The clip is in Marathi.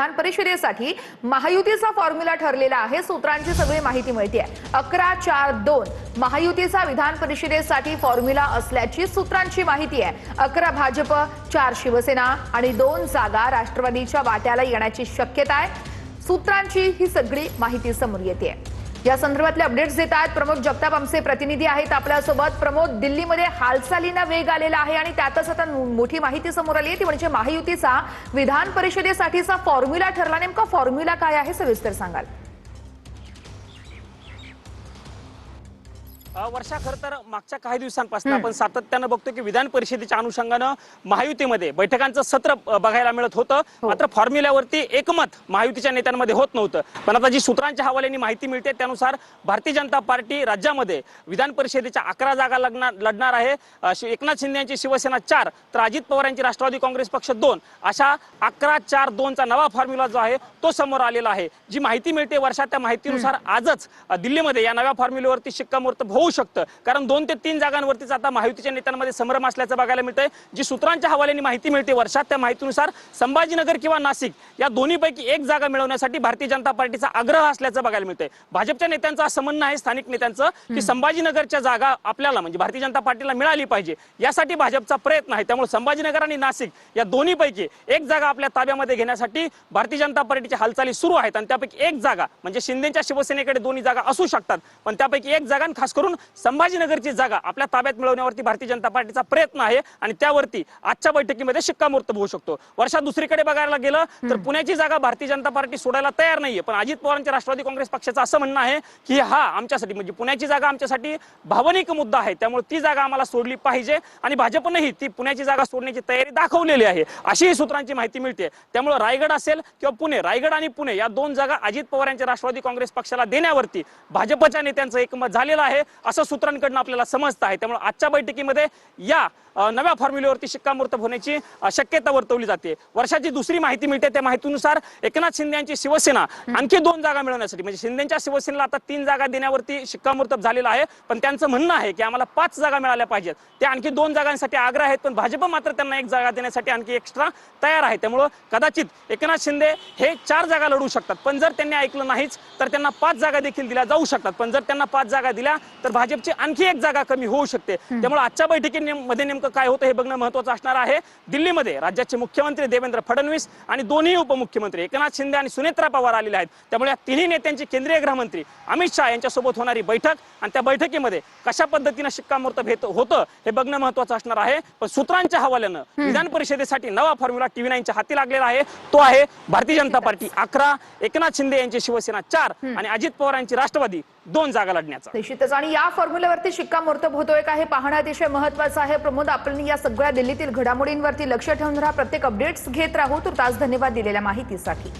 विधान परिषदेसाठी महायुतीचा फॉर्म्युला ठरलेला आहे। सूत्रांची सगळी माहिती मिळते। 11-4-2 महायुतीचा विधान परिषदेसाठी फॉर्म्युला असल्याची सूत्रांची माहिती आहे। 11 भाजप, 4 शिवसेना आणि 2 जागा राष्ट्रवादीच्या वाट्याला येण्याची शक्यता आहे। सूत्रांची ही सगळी माहिती समोर येते। या संदर्भातले अपडेट्स देत आहेत प्रमोद जगताप, आमचे प्रतिनिधी आहेत आपल्यासोबत। प्रमोद, दिल्लीमध्ये हालचालींना वेग आलेला आहे आणि त्यातच आता मोठी माहिती समोर आली आहे, ती म्हणजे महायुतीचा विधान परिषदेसाठीचा फॉर्म्युला ठरला। नेमका फॉर्म्युला काय आहे, सविस्तर सांगाल? वर्षा, खरं तर मागच्या काही दिवसांपासून आपण सातत्यानं बघतो की विधान परिषदेच्या अनुषंगानं महायुतीमध्ये बैठकांचं सत्र बघायला मिळत होतं। मात्र फॉर्म्युल्यावरती एकमत महायुतीच्या नेत्यांमध्ये होत नव्हतं। पण आता जी सूत्रांच्या हवाल्याने माहिती मिळते त्यानुसार भारतीय जनता पार्टी राज्यामध्ये विधान परिषदेच्या 11 जागा लढणार आहे। एकनाथ शिंदे यांची शिवसेना 4 तर अजित पवार यांची राष्ट्रवादी काँग्रेस पक्ष 2 अशा 11-4-2 चा नवा फॉर्म्युला जो आहे तो समोर आलेला आहे। जी माहिती मिळते वर्षा, त्या माहितीनुसार आजच दिल्लीमध्ये या नव्या फॉर्म्युल्यावरती शिक्कामोर्तब होऊ शकतं, कारण 2 ते 3 जागांवरतीच आता महायुतीच्या नेत्यांमध्ये संभ्रम असल्याचं बघायला मिळतंय। जी सूत्रांच्या हवाल्याने माहिती मिळते वर्षात, त्या माहितीनुसार संभाजीनगर किंवा नाशिक या दोन्हीपैकी एक जागा मिळवण्यासाठी भारतीय जनता पार्टीचा आग्रह असल्याचं बघायला मिळतंय। भाजपच्या नेत्यांचं असं म्हणणं आहे, स्थानिक नेत्यांचं, की संभाजीनगरच्या जागा आपल्याला म्हणजे भारतीय जनता पार्टीला मिळाली पाहिजे, यासाठी भाजपचा प्रयत्न आहे। त्यामुळे संभाजीनगर आणि नाशिक या दोन्हीपैकी एक जागा आपल्या ताब्यामध्ये घेण्यासाठी भारतीय जनता पार्टीच्या हालचाली सुरू आहेत। आणि त्यापैकी एक जागा म्हणजे शिंदेच्या शिवसेनेकडे दोन्ही जागा असू शकतात, पण त्यापैकी एक जागा खास करून संभाजीनगरची जागा आपल्या ताब्यात मिळवण्यावरती भारतीय जनता पार्टीचा प्रयत्न आहे आणि त्यावरती आजच्या बैठकीमध्ये शिक्कामोर्तब होऊ शकतो। वर्षा, दुसरीकडे बघायला गेलं तर पुण्याची जागा भारतीय जनता पार्टी सोडायला तयार नाहीये, पण अजित पवारांच्या राष्ट्रवादी काँग्रेस पक्षाचं असं म्हणणं आहे की हा आमच्यासाठी म्हणजे पुण्याची जागा आमच्यासाठी भावनिक मुद्दा आहे, त्यामुळे ती जागा आम्हाला सोडली पाहिजे आणि भाजपनेही ती पुण्याची जागा सोडण्याची तयारी दाखवलेली आहे, अशी सूत्रांची माहिती मिळते। त्यामुळे रायगड असेल किंवा पुणे, रायगड आणि पुणे या 2 जागा अजित पवार यांच्या राष्ट्रवादी काँग्रेस पक्षाला देण्यावरती भाजपच्या नेत्यांचं एकमत झालेलं आहे, असं सूत्रांकडून आपल्याला समजतं आहे। त्यामुळे आजच्या बैठकीमध्ये या नव्या फॉर्म्युल्यावरती शिक्कामोर्तब होण्याची शक्यता वर्तवली जाते। वर्षाची दुसरी माहिती मिळते, त्या माहितीनुसार एकनाथ शिंदे यांची शिवसेना आणखी 2 जागा मिळवण्यासाठी म्हणजे शिंदेच्या शिवसेनेला आता 3 जागा देण्यावरती शिक्कामोर्तब झालेलं आहे, पण त्यांचं म्हणणं आहे की आम्हाला 5 जागा मिळाल्या पाहिजेत। ते आणखी 2 जागांसाठी आग्रह आहेत, पण भाजप मात्र त्यांना 1 जागा देण्यासाठी आणखी एक्स्ट्रा तयार आहे। त्यामुळे कदाचित एकनाथ शिंदे हे 4 जागा लढू शकतात, पण जर त्यांनी ऐकलं नाहीच तर त्यांना 5 जागा देखील दिल्या जाऊ शकतात। पण जर त्यांना 5 जागा दिल्या तर भाजपची आणखी 1 जागा कमी होऊ शकते। त्यामुळे आजच्या बैठकीमध्ये नेमकं काय होतं हे बघणं महत्त्वाचं असणार आहे। दिल्लीमध्ये राज्याचे मुख्यमंत्री देवेंद्र फडणवीस आणि दोन्ही उपमुख्यमंत्री एकनाथ शिंदे आणि सुनेत्रा पवार आलेले आहेत। त्यामुळे या तिन्ही नेत्यांची केंद्रीय गृहमंत्री अमित शहा यांच्यासोबत होणारी बैठक आणि त्या बैठकीमध्ये कशा पद्धतीनं शिक्कामोर्तब होतं हे बघणं महत्त्वाचं असणार आहे। पण सूत्रांच्या हवाल्यानं विधान परिषदेसाठी नवा फॉर्म्युला TV9च्या हाती लागलेला आहे, तो आहे भारतीय जनता पार्टी 11, एकनाथ शिंदे यांची शिवसेना 4 आणि अजित पवार यांची राष्ट्रवादी 2 जागा लढण्याचा। निश्चितच, आणि या फॉर्म्युल्यावरती शिक्कामोर्तब होतोय का हे पाहणं अतिशय महत्त्वाचं आहे। प्रमोद, आपण या सगळ्या दिल्लीतील घडामोडींवरती लक्ष ठेवून प्रत्येक अपडेट्स घेत राहू। तर तास धन्यवाद दिलेल्या माहितीसाठी।